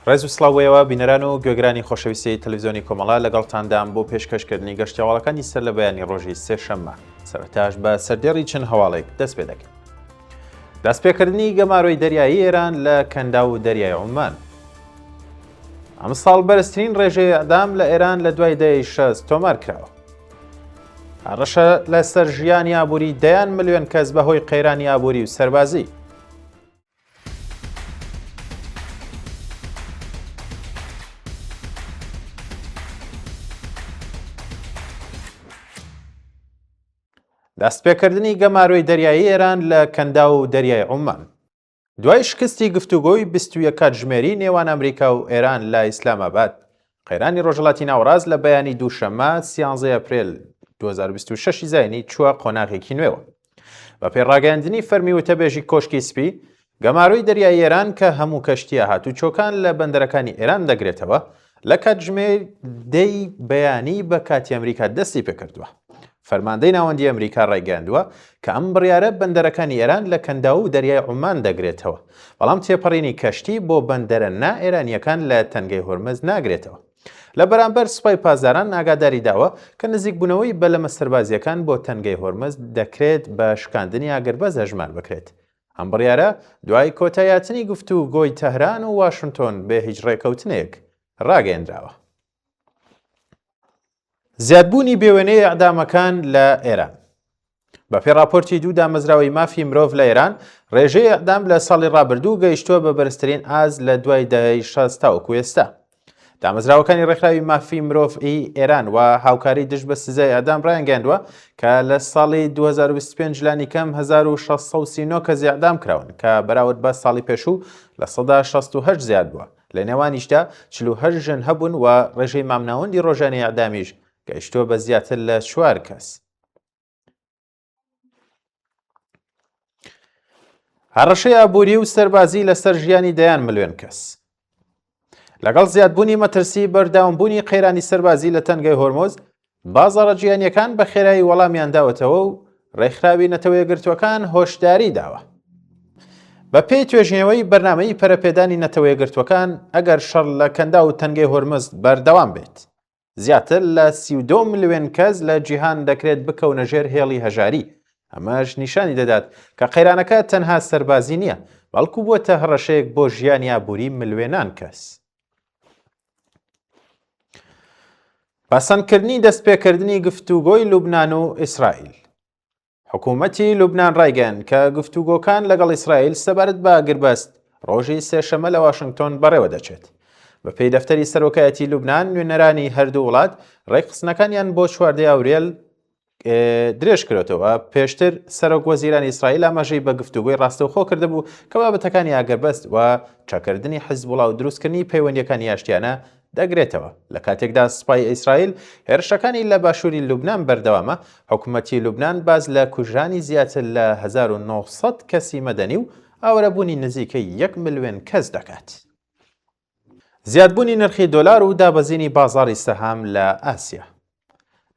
ڕێز و سڵاوەیەوە بینەران و گوێگرانی خۆشەویستی تەلەڤیزیۆنی کۆمەڵا لەگەڵتاندام بۆ پێشکەشکردنی گەشتیاوڵەکانی سەر لە بەیانی ڕۆژی سێشەممە. سەرەتاش بە سەردێڕی چەند هەواڵێک دەست پێ دەکەین. دەستپێکردنی گەماڕۆی دەریایی ئێران لە کەندا و دەریای عومان. ئەم ساڵ بەرزترین ڕێژەی ئەدام لە ئێران لە دوای دەیەی 60 تۆمار کراوە. هەڕەشە لەسەر ژیانی ئابووری دەیان ملیۆن کەس بەهۆی قەیرانی ئابووری و سەربازی. دەستپێکردنی گەماڕۆی دەریایی ئێران لە کەندا و دەریای عومان. دوای شکستی گفتوگۆی 21 کاتژمێری نێوان ئەمریکا و ئێران لە ئیسلاماباد، قەیرانی ڕۆژهەڵاتی ناوەڕاست لە بەیانی دووشەممە 13 ئەپرێل 2026 زاینی چووە قۆناغێکی نوێوە. بە پێڕاگەیاندنی فەرمی وتەبێژی کۆشکی سپی، گەماڕۆی دەریایی ئێران کە هەموو کەشتیە هاتوچۆکان لە بەندەرەکانی ئێران دەگرێتەوە، لە کاتژمێر 10 بەیانی بە کاتی ئەمریکا دەستی پێکردووە. فەرماندەی ناوەندی ئەمریکا ڕایگەاندووە کە ئەم بڕیارە بەندەرەکانی ئێران لە کەندا و دەریای عومان دەگرێتەوە، بەڵام تێپەڕینی کەشتی بۆ بەندەرە نا ئێرانیەکان لە تەنگەی هۆرمز ناگرێتەوە. لە بەرامبەر سوپای پاسداران ئاگاداری داوە کە نزیکبوونەوەی بەلەمە سەربازیەکان بۆ تەنگەی هۆرمز دەکرێت بە شکاندنی ئاگربەز هەژمار بکرێت. ئەم بڕیارە دوای کۆتاییاتنی گفتوگۆی تەهران و واشنگتۆن بێ هیچ ڕێکەوتنێک ڕاگەیەندراوە. زیادبوونی بێوێنەی ئەعدامەکان لە ئێران. بە پێی راپۆرتی دوو دامەزراوەی مافی مرۆڤ لە ئێران، ڕێژەی ئەعدام لە ساڵی ڕابردوو گەیشتووە بە بەرزترین ئاز لە دوای دەهەی 60 تاوەکو ئێستا. دامەزراوەکانی ڕێکخراوی مافی مرۆڤئی ئێران و هاوکاری دژ بە سزای ئەعدام ڕایانگەاندووە کە لە ساڵی 2025 لانی کەم 1639 کەس ئەعدام کراون کە بەراورد بە ساڵی پێشوو لە 168 زیاد بووە. لە نێوانیشدا 48 ژن هەبوون و ڕێژەی مامناوەندی ڕۆژانەی ئەعدامیش گەیشتووە بە زیاتر لە 4 کەس. هەڕەشەی ئابووری و سەربازی لەسەر ژیانی دەیان ملیۆن کەس. لەگەڵ زیادبوونی مەترسی بەرداوامبوونی قەیرانی سەربازی لە تەنگەی هۆرمۆز، بازاڕە جیهانیەکان بە خێرایی وەڵامیان داوەتەوە و ڕێکخراوی نەتەوە یەکگرتووەکان هۆشداری داوە. بە پێی توێژینەوەی بەرنامەی پەرەپێدانی نەتەوە یەکگرتووەکان، ئەگەر شەڕ لە کەندا و تەنگەی هۆرمز بەردەوام بێت، زیاتر لە 32 ملیۆن کەس لە جیهان دەکرێت بکەونە ژێر هێڵی هەژاری. ئەمەش نیشانی دەدات کە قەیرانەکە تەنها سەربازی نییە، بەڵکو بووەتە هەڕەشەیەک بۆ ژیانی ئابووری ملیۆنان کەس. پەسەندکردنی دەستپێکردنی گفتوگۆی لوبنان و ئیسرائیل. حکوومەتی لوبنان ڕایگەیاند کە گفتوگۆکان لەگەڵ ئیسرائیل سەبارەت بە ئاگربەست ڕۆژی سێشەممە لە واشنگتۆن بەڕێوە دەچێت. بە پێی دەفتەری سەرۆکایەتی لوبنان، نوێنەرانی هەردوو وڵات ڕێکخستنەکانیان بۆ 14 ئاوریل درێژ کردەوە. پێشتر سەرۆک وەزیرانی ئیسرائیل ئاماژەی بە گفتوگۆی ڕاستەوخۆ کردهبوو کە بابەتەکانی ئاگربەست و چاکردنی حیزبوڵا و دروستکردنی پەیوەندیەکانی ئاشتیانە دەگرێتەوە. لە کاتێکدا سوپای ئیسرائیل هێرشەکانی لە باشووری لوبنان بەردەوامە، حکوومەتی لوبنان باز لە کوژانی زیاتر لە 1900 کەسی مەدەنی و ئاوەرەبوونی نزیکەی 1 ملیۆن کەس دەکات. زیادبوونی نرخی دۆلار و دابەزینی بازاڕی سەهام لە ئاسیا.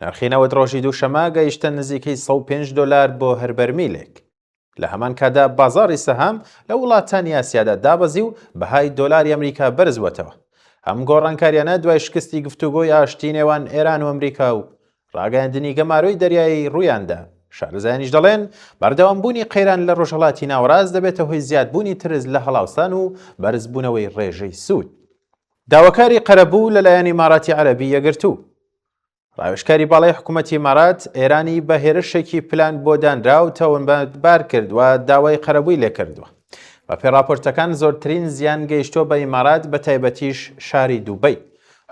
نرخی نەوت ڕۆژی دووشەممە گەیشتە نزیکەی 105 دلار بۆ هەر بەرمیلێک. لە هەمان کادا بازاڕی سەهام لە وڵاتانی ئاسیادا دابەزی و بەهای دۆلاری ئەمریکا بەرزبووەتەوە. ئەم گۆڕانکاریانە دوای شکستی گفتوگۆی ئاشتی نێوان ئێران و ئەمریکا و ڕاگەاندنی گەماڕۆی دەریایی ڕوویاندا. شارەزایانیش دەڵێن بەردەوامبوونی قەیران لە ڕۆژهەڵاتی ناوەڕاست دەبێتە هۆی زیادبوونی ترس لە هەڵاوستان و بەرزبوونەوەی ڕێژەی سوود. داواکاری قەرەبوو لەلایەن ئیماراتی عەرەبی یەکگرتوو. ڕاوێژکاری باڵای حکوومەتی ئیمارات ئێرانی بە هێرشێکی پلان بۆ دانرا و تەوەنبار کرد و داوای قەرەبووی لێ کردووە. بە پێی راپۆرتەکان زۆرترین زیان گەیشتووە بە ئیمارات، بە تایبەتیش شاری دووبەی.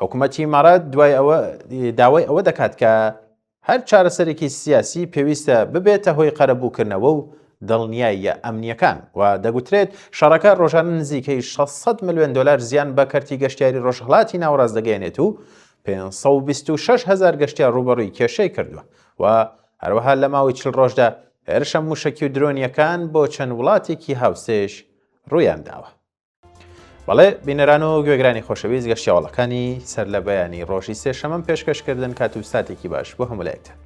حکوومەتی ئیمارات داوای ئەوە دەکات کە هەر چارەسەرێکی سیاسی پێویستە ببێتە هۆی قەرەبووکردنەوە و دڵنیاییە ئەمنیەکان و دەگوترێت شەڕەکە ڕۆژانە نزیکەی 600 ملیۆن دلار زیان بە کەرتی گەشتیاری ڕۆژهەڵاتی ناوەڕاست دەگەێنێت و 526,000 گەشتیار ڕوبەڕووی کێشەی کردووە و هەروەها لە ماوەی 40 ڕۆژدا هێرشە موشکی و درۆنیەکان بۆ چەند وڵاتێکی هاوسێش ڕوویان داوە. بەڵێ بینەران و گوێگرانی خۆشەویست، گەشتیاوڵەکانی سەر لە بەیانی ڕۆژی سێشەممە پێشکەشکردن کات و ساتێکی باش بۆ هەموو لایەکتان.